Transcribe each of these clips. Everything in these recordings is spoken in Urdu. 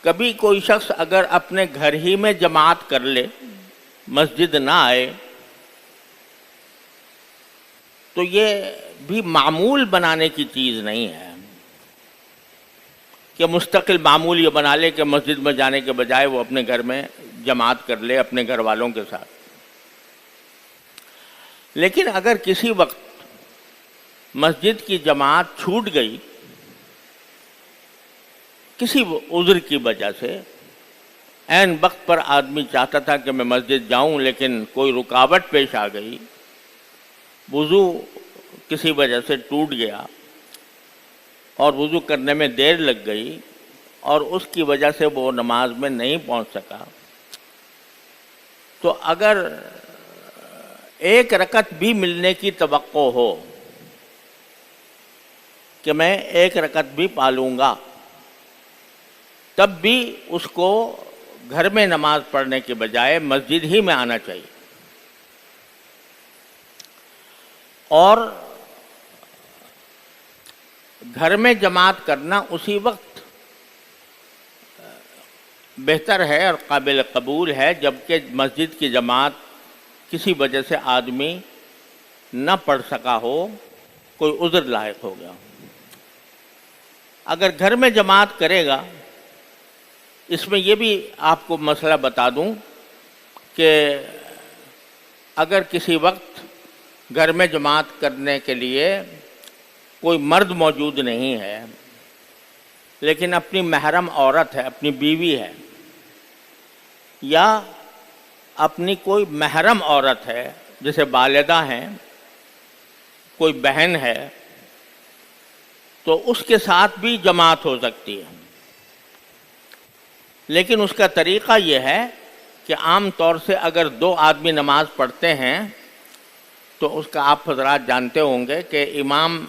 کبھی کوئی شخص اگر اپنے گھر ہی میں جماعت کر لے، مسجد نہ آئے، تو یہ بھی معمول بنانے کی چیز نہیں ہے کہ مستقل معمول یہ بنا لے کہ مسجد میں جانے کے بجائے وہ اپنے گھر میں جماعت کر لے اپنے گھر والوں کے ساتھ۔ لیکن اگر کسی وقت مسجد کی جماعت چھوٹ گئی کسی عذر کی وجہ سے، عین وقت پر آدمی چاہتا تھا کہ میں مسجد جاؤں لیکن کوئی رکاوٹ پیش آ گئی، وضو کسی وجہ سے ٹوٹ گیا اور وضو کرنے میں دیر لگ گئی اور اس کی وجہ سے وہ نماز میں نہیں پہنچ سکا، تو اگر ایک رکعت بھی ملنے کی توقع ہو کہ میں ایک رکعت بھی پالوں گا، تب بھی اس کو گھر میں نماز پڑھنے کے بجائے مسجد ہی میں آنا چاہیے۔ اور گھر میں جماعت کرنا اسی وقت بہتر ہے اور قابل قبول ہے جبکہ مسجد کی جماعت کسی وجہ سے آدمی نہ پڑھ سکا ہو، کوئی عذر لاحق ہو گیا۔ اگر گھر میں جماعت کرے گا، اس میں یہ بھی آپ کو مسئلہ بتا دوں کہ اگر کسی وقت گھر میں جماعت کرنے کے لیے کوئی مرد موجود نہیں ہے لیکن اپنی محرم عورت ہے، اپنی بیوی ہے یا اپنی کوئی محرم عورت ہے جیسے والدہ ہیں، کوئی بہن ہے، تو اس کے ساتھ بھی جماعت ہو سکتی ہے۔ لیکن اس کا طریقہ یہ ہے کہ عام طور سے اگر دو آدمی نماز پڑھتے ہیں تو اس کا آپ حضرات جانتے ہوں گے کہ امام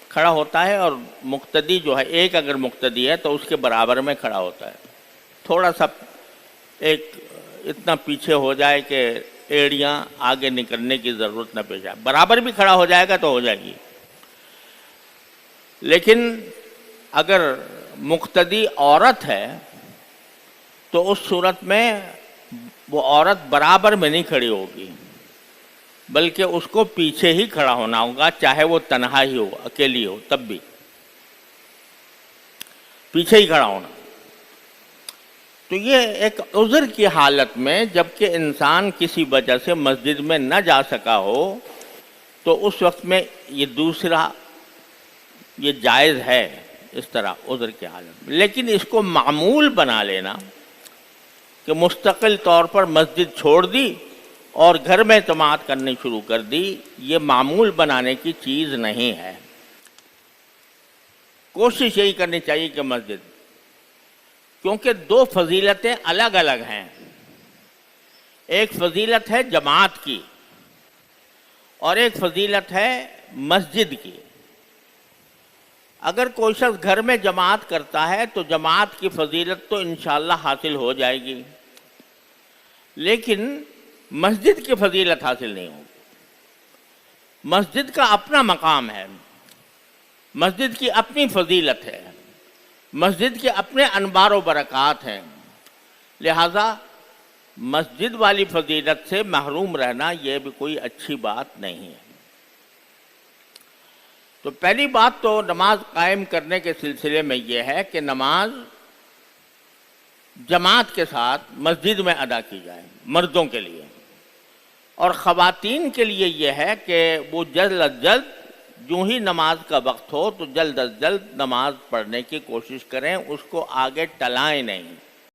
کھڑا ہوتا ہے اور مقتدی جو ہے، ایک اگر مقتدی ہے تو اس کے برابر میں کھڑا ہوتا ہے، تھوڑا سا ایک اتنا پیچھے ہو جائے کہ ایڑیاں آگے نکلنے کی ضرورت نہ پیش آئے، برابر بھی کھڑا ہو جائے گا تو ہو جائے گی۔ لیکن اگر مقتدی عورت ہے تو اس صورت میں وہ عورت برابر میں نہیں کھڑی ہوگی بلکہ اس کو پیچھے ہی کھڑا ہونا ہوگا، چاہے وہ تنہا ہی ہو، اکیلی ہو، تب بھی پیچھے ہی کھڑا ہونا۔ تو یہ ایک عذر کی حالت میں جبکہ انسان کسی وجہ سے مسجد میں نہ جا سکا ہو تو اس وقت میں یہ دوسرا یہ جائز ہے اس طرح عذر کی حالت میں۔ لیکن اس کو معمول بنا لینا کہ مستقل طور پر مسجد چھوڑ دی اور گھر میں جماعت کرنی شروع کر دی، یہ معمول بنانے کی چیز نہیں ہے۔ کوشش یہی کرنی چاہیے کہ مسجد، کیونکہ دو فضیلتیں الگ الگ ہیں، ایک فضیلت ہے جماعت کی اور ایک فضیلت ہے مسجد کی۔ اگر کوئی شخص گھر میں جماعت کرتا ہے تو جماعت کی فضیلت تو انشاءاللہ حاصل ہو جائے گی، لیکن مسجد کی فضیلت حاصل نہیں ہوگی۔ مسجد کا اپنا مقام ہے، مسجد کی اپنی فضیلت ہے، مسجد کے اپنے انوار و برکات ہیں، لہذا مسجد والی فضیلت سے محروم رہنا یہ بھی کوئی اچھی بات نہیں ہے۔ تو پہلی بات تو نماز قائم کرنے کے سلسلے میں یہ ہے کہ نماز جماعت کے ساتھ مسجد میں ادا کی جائے، مردوں کے لیے، اور خواتین کے لیے یہ ہے کہ وہ جلد از جلد جو ہی نماز کا وقت ہو تو جلد از جلد نماز پڑھنے کی کوشش کریں، اس کو آگے ٹلائیں نہیں۔